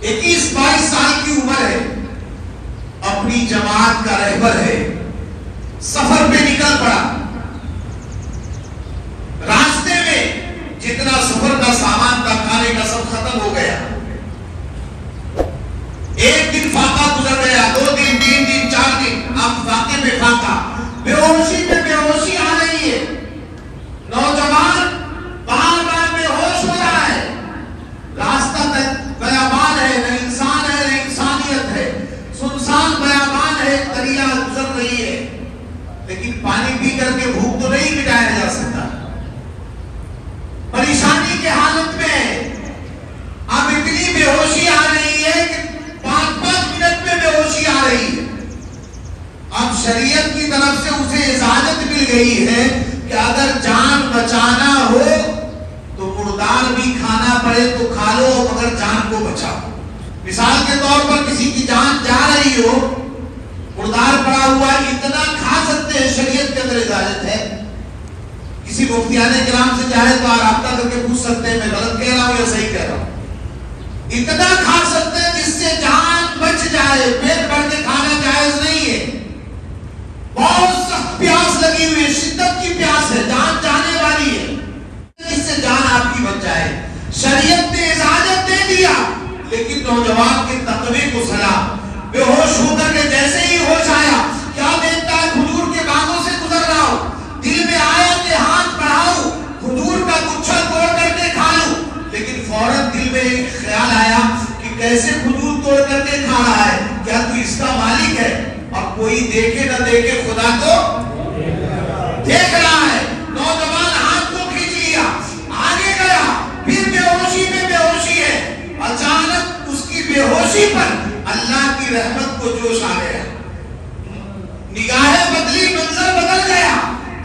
21-22 سال کی عمر ہے، اپنی جماعت کا رہبر ہے، سفر پہ نکل پڑا. راستے میں جتنا سفر کا سامان تھا، کھانے کا، سب ختم ہو گیا. ایک دن فاقہ گزر گیا، 2 دن، 3 دن، 4 دن. اب فاقے میں فاقہ، بے ہوشی میں بے ہوشی آ رہی ہے. نوجوان بار بار بے ہوش ہو رہا ہے. راستہ بیابان ہے، نہ انسان ہے نہ انسانیت ہے، سنسان بیابان ہے. دریا گزر رہی ہے، لیکن پانی پی کر کے بھوک تو نہیں مٹایا جا سکتا. پریشانی کے حالت میں اب اتنی بے ہوشی آ رہی ہے کہ 5-5 منٹ میں بے ہوشی آ رہی ہے. اب شریعت کی طرف سے اسے اجازت مل گئی ہے کہ اگر جان بچانا ہو تو مردار بھی کھانا پڑے تو کھا لو، مگر جان کو بچاؤ. مثال کے طور پر کسی کی جان جا رہی ہو، مردار پڑا ہوا ہے، اتنا کھا سکتے ہیں، شریعت کے اندر اجازت ہے. کسی مفتیان کرام سے چاہے تو رابطہ کر کے پوچھ سکتے ہیں میں غلط کہہ رہا ہوں یا صحیح کہہ رہا ہوں. اتنا کھا سکتے ہیں جس سے جان بچ جائے، پیٹ بھر کے کھانا جائز نہیں ہے. بہت سخت پیاس لگی ہوئی ہے، شدت کی پیاس ہے، جان جانے والی ہے، جس سے جان آپ کی بچ جائے. شریعت نے اجازت دے دیا، لیکن نوجوان کے تقوی کو سلام. بے ہوش ہو کر کے جیسے ہی ہوش آیا، کیا دیکھتا ہے کھجور کے باغوں سے گزر رہا ہوں. دل میں آیا کہ ہاتھ بڑھاؤں، کھجور کا گچھا توڑ کر کے کھا لوں. لیکن فوراً دل میں ایک خیال آیا کہ کیسے کھجور توڑ کر کے کھا رہا ہے، کیا تو اس کا مالک ہے؟ اب کوئی دیکھے نہ دیکھے، خدا تو دیکھ رہا ہے. نوجوان ہاتھ کو کھینچ لیا، آگے گیا، پھر بے ہوشی میں بے ہوشی ہے. اچانک اس کی بے ہوشی پر اللہ کی رحمت کو جوش آ گیا. نگاہیں بدلی، منظر بدل گیا.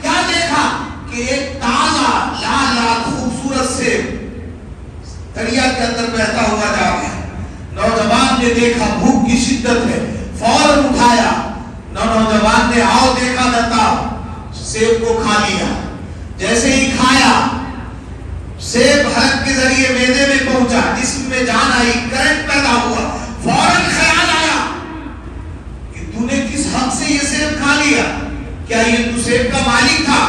کیا دیکھا کہ ایک تازہ لال لال خوبصورت سیب دریا کے اندر بہتا ہوا جا رہا ہے. نوجوان نے دیکھا بھوک کی شدت ہے، فوراً اٹھایا. نوجوان نے آؤ دیکھا نتا، سیب کو کھا لیا. جیسے ہی کھایا، سیب حلق کے ذریعے معدے میں پہنچا، جسم میں جان آئی، کرنٹ پیدا ہوا. فوراً خیال آیا کہ تو نے کس حق سے یہ سیب کھا لیا؟ کیا یہ تو سیب کا مالک تھا؟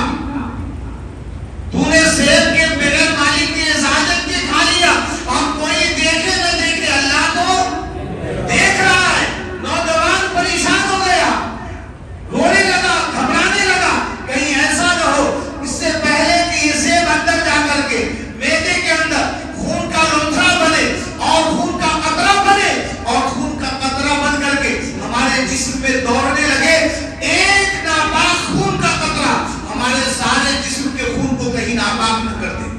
تو نے سیب کے بغیر مالک کی اجازت کے کھا لیا. اور کوئی دیکھے نہ دیکھے، اللہ تو دیکھ رہا ہے. نوجوان پریشان ہو گیا، رونے لگا، گھبرانے لگا، کہیں ایسا نہ ہو اس سے پہلے کہ یہ سیب اندر جا کر کے معدے کے اندر خون کا لوتھڑا بنے اور خون کا قطرہ بنے اور خون کا قطرہ بن کر کے ہمارے جسم میں دوڑنے لگے. ایک ناپاک خون کا قطرہ ہمارے سارے جسم کے خون کو کہیں ناپاک نہ کر دے.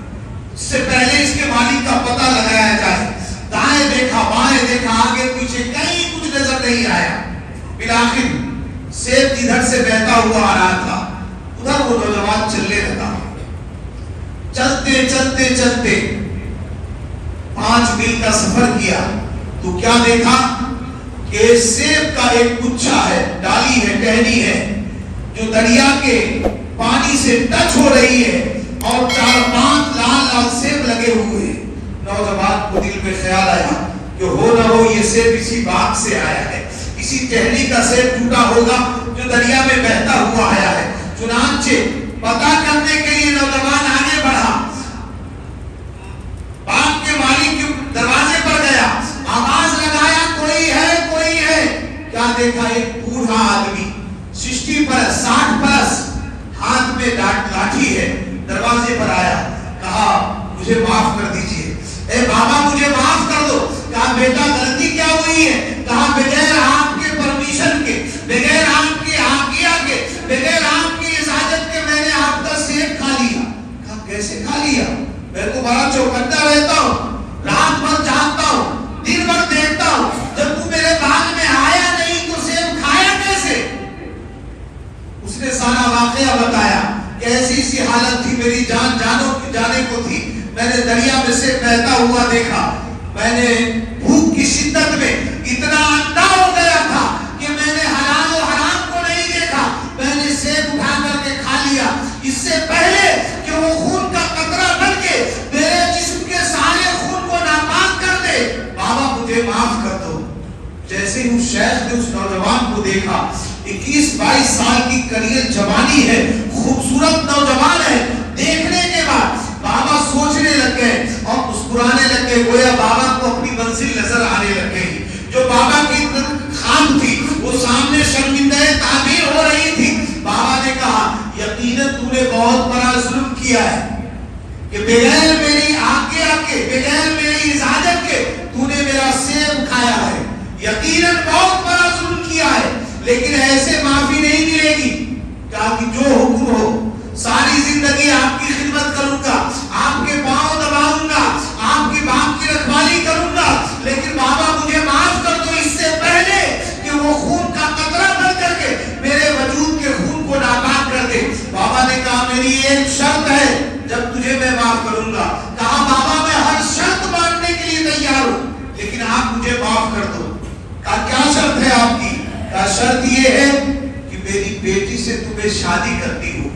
اس سے پہلے اس کے مالک کا پتہ لگایا جائے. دائیں دیکھا، بائیں دیکھا، آگے پیچھے، کہیں کچھ نظر نہیں آیا. بالآخر سیب جدھر سے بہتا ہوا آ رہا تھا، ادھر وہ نوجوان چلنے لگا. چلتے چلتے چلتے 5 میل کا سفر کیا تو کیا دیکھا کہ سیب کا ایک گچھا ہے، ڈالی ہے، ٹہنی ہے، جو دریا کے پانی سے ٹچ ہو رہی ہے اور 4-5 لال لال سیب لگے ہوئے ہیں. نوجوان کو دل میں خیال آیا کہ ہو نہ ہو یہ سیب اسی باغ سے آیا ہے، اسی ٹہنی کا سیب ٹوٹا ہوگا جو دریا میں بہتا ہوا آیا ہے. چنانچہ پتہ کرنے کے لیے نوجوان آگے بڑھا، باغ کے مالک کے دروازے پر گیا، آواز لگایا کوئی ہے کوئی ہے. کیا دیکھا ایک بوڑھا آدمی 60 برس 60 برس، ہاتھ میں لاٹھی ہے، دروازے پر آیا. کہا مجھے معاف کر دیجئے. اے بابا مجھے معاف کر دو. کہا بیٹا غلطی کیا ہوئی ہے؟ کہا بغیر آپ کے پرمیشن کے، بغیر آپ کی آگیا کے، بغیر آپ کی اجازت کے میں نے آپ کا سیب کھا لیا. کہا کیسے کھا لیا؟ میں تو بڑا چوکنا رہتا ہوں، رات بھر جاگتا ہوں، دن بھر دیکھتا ہوں، جب تو میرے باغ میں آیا نہیں تو سیب کھایا کیسے؟ اس نے سارا واقعہ بتایا کہ ایسی سی حالت تھی، میری جان جانے کو تھی. میں نے دریا میں سے بہتا ہوا دیکھا. میں نے بھوک کی شدت میں اتنا اندھا ہو گیا تھا کہ میں نے حلال و حرام کو نہیں دیکھا. میں نے سیب اٹھا کر کے کھا لیا اس سے پہلے کہ وہ خون کا قطرہ بن کے میرے جسم کے سارے خون کو ناپاک کر دے. بابا مجھے معاف کو دیکھا. 21-22 سال کی کریل جوانی ہے, خوبصورت نوجوان ہے. دیکھنے کے بعد بابا سوچنے لگ گئے اور مسکرانے لگ گئے, گویا بابا کو اپنی منزل نظر آنے لگ گئی. جو بابا کی خواب تھی وہ سامنے شرمندہ تعبیر ہو رہی تھی. بابا نے کہا یقیناً تو نے بہت بڑا ظلم کیا ہے کہ بغیر میری آگیا کے, بغیر میری اجازت کے تو نے میرا سیب کھایا ہے. یقیناً بہت بڑا ظلم کیا ہے, لیکن ایسے معافی نہیں ملے گی. کہا کہ جو حکم ہو, ساری زندگی آپ کی خدمت کروں گا, آپ کے پاؤں دباؤں گا, آپ کی باپ کی رکھوالی کروں گا, لیکن بابا مجھے معاف کر دو اس سے پہلے کہ وہ خون کا قطرہ بن کر کے میرے وجود کے خون کو ناپاک کر دے. بابا نے کہا میری ایک شرط ہے جب تجھے میں معاف کروں گا. کہا بابا میں ہر شرط ماننے کے لیے تیار ہوں, لیکن آپ مجھے معاف کر دو. کہا کیا شرط ہے آپ کی؟ کہا شرط یہ ہے کہ میری بیٹی سے تمہیں شادی کرنی ہوگی.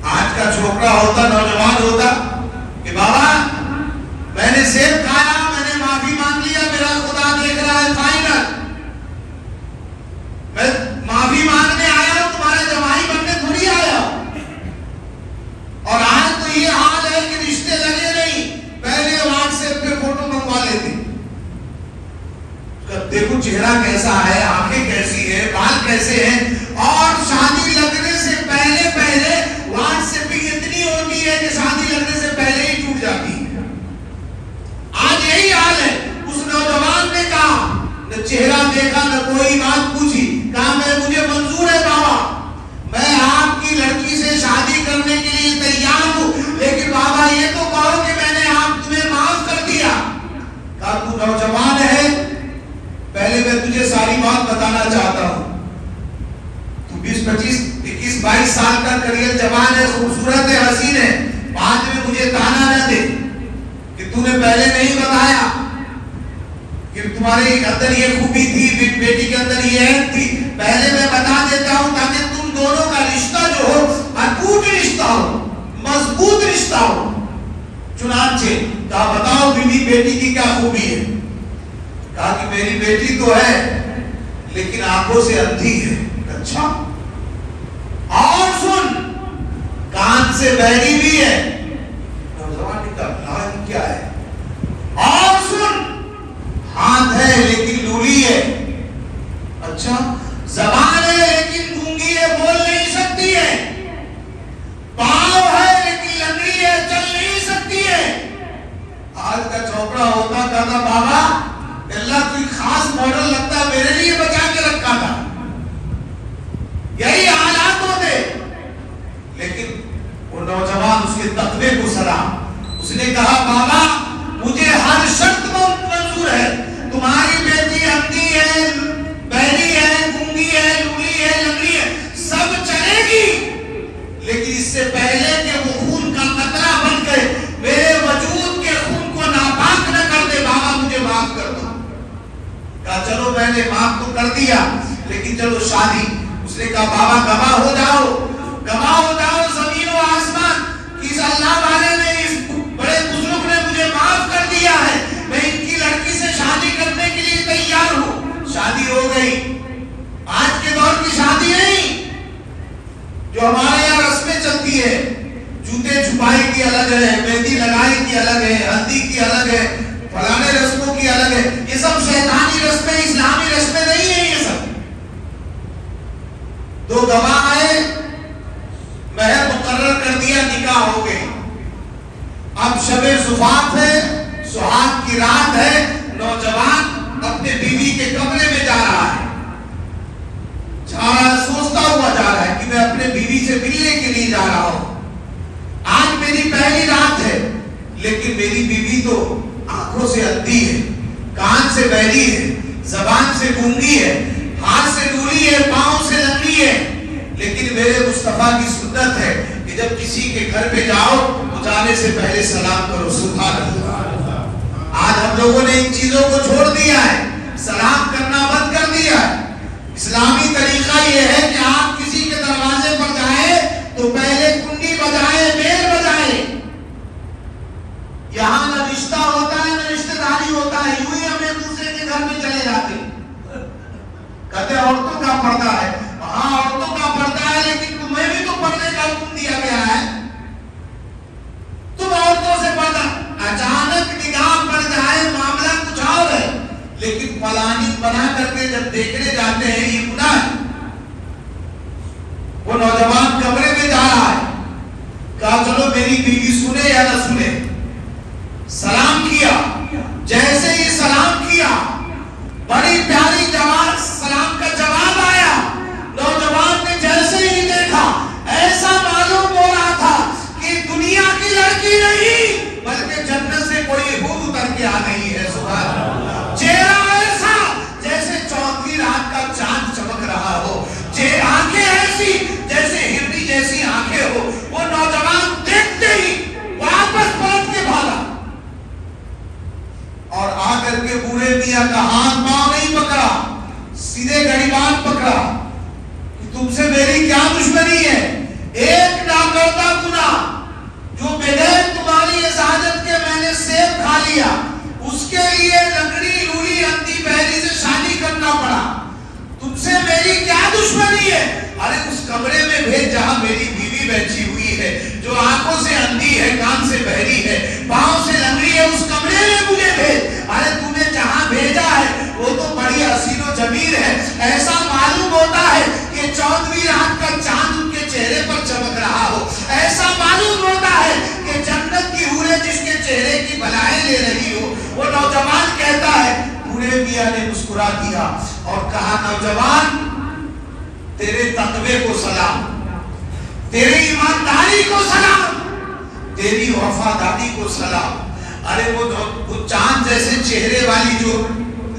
آج کا چھوکرا ہوتا, نوجوان ہوتا کہ بابا میں نے سیب کھایا, میں نے معافی مانگ لیا, میرا خدا دیکھ رہا ہے, فائنل, میں معافی مانگنے آیا, تمہارا جمائی بننے تھوڑی آیا. اور آج تو یہ حال ہے کہ رشتے لگے نہیں, پہلے واٹس ایپ پہ فوٹو منگوا لیتے. دیکھو چہرہ کیسا ہے, آنکھیں کیسی ہے, بال کیسے ہیں, اور شادی لگنے سے پہلے پہلے واٹس ایپ پہ اتنی ہوتی ہے کہ شادی لگنے سے پہلے ہی ٹوٹ جاتی ہے. آج یہی حال ہے. اس نوجوان نے کہا, نہ چہرہ دیکھا نہ کوئی بات پوچھی, کہا مجھے منظور ہے بابا, میں آپ کی لڑکی سے شادی کرنے کے لیے تیار ہوں, لیکن بابا یہ تو کہو کہ میں نے آپ تمہیں معاف کر دیا. کہا تو نوجوان ہے, پہلے میں تجھے ساری بات بتانا چاہتا ہوں. تو 21-22 سال کا کریل جوان ہے, خوبصورت ہے, حسین ہے, بعد میں مجھے تانا نہ دے کہ تو نے پہلے نہیں بتایا کہ تمہارے اندر یہ خوبی تھی, بیٹی کے اندر یہ عیب تھی. پہلے میں بتا دیتا ہوں تاکہ تم دونوں کا رشتہ جو ہو اٹوٹ رشتہ ہو, مضبوط رشتہ ہو. چنانچہ کہا بتاؤ بیوی بیٹی کی کیا خوبی ہے؟ کہا کہ میری بیٹی تو ہے لیکن آنکھوں سے اندھی ہے. اچھا, اور سن, کان سے بہری بھی ہے. نوجوان نے کہا کیا ہے؟ اور سن, ہاتھ ہے لیکن لولی ہے. اچھا, زبان ہے لیکن گونگی ہے, بول نہیں سکتی ہے. پاؤں ہے لیکن لنگڑی ہے, چل نہیں سکتی ہے. آج کا چھوکرا ہوتا کہتا بابا اللہ کوئی خاص ماڈل لگتا ہے, میرے لیے بچا کے رکھا تھا. یہی حالات ہوتے. لیکن وہ نوجوان اس کے تقوی کو سلام, اس نے کہا بابا مجھے ہر شرط منظور ہے. تمہاری بیٹی اندھی ہے, بہری ہے, گونگی ہے, لولی ہے, لنگڑی ہے, سب چلے گی, لیکن اس سے پہلے کہ وہ خون کا قطرہ بن گئے میرے وجود کے خون کو ناپاک نہ کر دے, بابا مجھے معاف کر دو. کہا چلو میں نے معاف تو کر دیا, لیکن چلو شادی. اس نے کہا بابا گواہ ہو جاؤ, گواہ ہو جاؤ زمین و آسمان, اس اللہ والے نے, اس بڑے بزرگ نے مجھے معاف کر دیا ہے, میں ان کی لڑکی سے شادی کرنے کے لیے تیار ہوں. شادی ہو گئی. آج کے دور کی شادی نہیں جو ہمارے یہاں رسمیں چلتی ہے, جوتے چھپائی کی الگ ہے, مہندی لگائی کی الگ ہے, ہلدی کی الگ ہے, فلانے رسموں کی الگ ہے. یہ سب شیطانی رسمیں, اسلامی رسمیں نہیں ہیں. یہ سب دو گواہ آئے, مہر مقرر کر دیا, نکاح ہو گئی. اب شب زفاف ہے, سہاگ کی رات ہے, نوجوان اپنے بیوی کے کمرے میں جا رہا ہے, سوچتا ہوا جا رہا ہے کہ میں اپنے بیوی سے ملنے کے لیے جا رہا ہوں. آج میری پہلی رات ہے, لیکن میری بیوی تو آنکھوں سے اندھی ہے, کان سے بہری ہے, زبان سے گونگی ہے, ہاتھ سے لولی ہے, پاؤں سے لنگڑی ہے. لیکن میرے مصطفیٰ کی سنت ہے کہ جب کسی کے گھر پہ جاؤ تو جانے سے پہلے سلام کرو. سبحان اللہ. آج ہم لوگوں نے ان چیزوں کو چھوڑ دیا ہے, سلام کرنا بند کر دیا ہے. اسلامی طریقہ یہ ہے کہ آپ کسی کے دروازے پر جائیں تو پہلے کنڈی بجائیں, بیل بجائیں. یہاں نہ رشتہ ہوتا ہے نہ رشتہ داری ہوتا ہے, یوں ہی ہم ایک دوسرے کے گھر میں چلے جاتے. کہتے عورتوں کا پردہ ہے. ہاں عورتوں کا پردہ ہے لیکن تمہیں بھی تو پردے کا حکم دیا گیا ہے. تم عورتوں سے پردہ. اچانک نگاہ پڑ جائے معاملہ کچھ اور ہے لیکن پلاننگ بنا کر کے جب دیکھنے جاتے ہیں یہ گناہ ہے. وہ نوجوان کمرے میں جا رہا ہے, کہا چلو میری بیوی سنے یا نہ سنے. سلام کیا, جیسے ہی سلام کیا بڑی پیاری جواب سلام کا جواب آیا. نوجوان نے جیسے ہی دیکھا ایسا معلوم ہو رہا تھا کہ دنیا کی لڑکی نہیں بلکہ جنت سے کوئی حور اتر کے آ گئی ہے. سبحان اللہ. چہرہ ایسا جیسے چوتھی رات کا چاند چمک رہا ہو, آنکھیں ایسی جیسے ہرنی جیسی آنکھیں ہو. وہ نوجوان دیکھتے ہی واپس پلٹ کے بھاگا اور آ کر کے بوڑھے میاں کا ہاتھ پاؤں نہیں پکڑا, سیدھے گریبان پکڑا کہ تم سے میری کیا دشمنی ہے. ایک ناکردہ گناہ جو بغیر تمہاری اجازت کے میں نے سیب کھا لیا, اس کے لیے لنگڑی لوڑی اندھی بہری سے شادی کرنا پڑا. تم سے میری کیا دشمنی ہے. ارے اس کمرے میں بھیج جہاں میری بیوی بیٹھی ہوئی ہے, جو آنکھوں سے اندھی ہے, کان سے بہری ہے, پاؤں سے لنگڑی ہے, اس کمرے میں مجھے بھیج. ارے تم نے جہاں بھیجا ہے وہ تو بڑی حسین و جمیل ہے. ایسا معلوم ہوتا ہے کہ 14ویں رات کا چاند ان کے چہرے پر چمک رہا ہو. ایسا معلوم ہوتا ہے کہ جنت کی حوریں جس کے چہرے کی بلائیں لے رہی ہو. وہ نوجوان کہتا ہے, بوڑھے میاں نے مسکرا دیا اور کہا نوجوان تیرے تقوی کو سلام, تیری ایمانداری کو سلام, تیری وفاداری کو سلام. ارے وہ چاند جیسے چہرے والی جو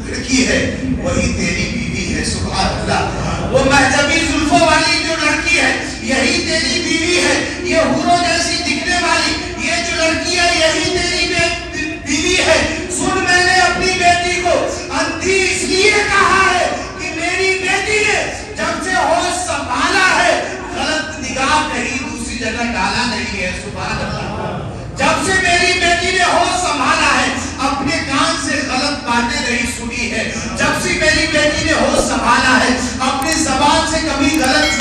لڑکی ہے وہی تیری بیوی ہے. سبحان اللہ. وہ مہجبی زلفوں والی جو لڑکی ہے یہی تیری بیوی ہے. یہ حوروں جیسی دکھنے والی یہ جو لڑکی ہے یہی تیری بیوی ہے. سن, میں نے اپنی بیٹی کو اندھی اس لیے کہا ہے کہ میری بیٹی نے جب سے ہوش سنبھالا ہے غلط نگاہ کہیں دوسری جگہ ڈالا نہیں ہے. سبحان اللہ. جب سے میری بیٹی نے ہوش سنبھالا ہے اپنے کان سے غلط باتیں نہیں سنی ہے. جب سے میری بیٹی نے ہوش سنبھالا ہے اپنی زبان سے کبھی غلط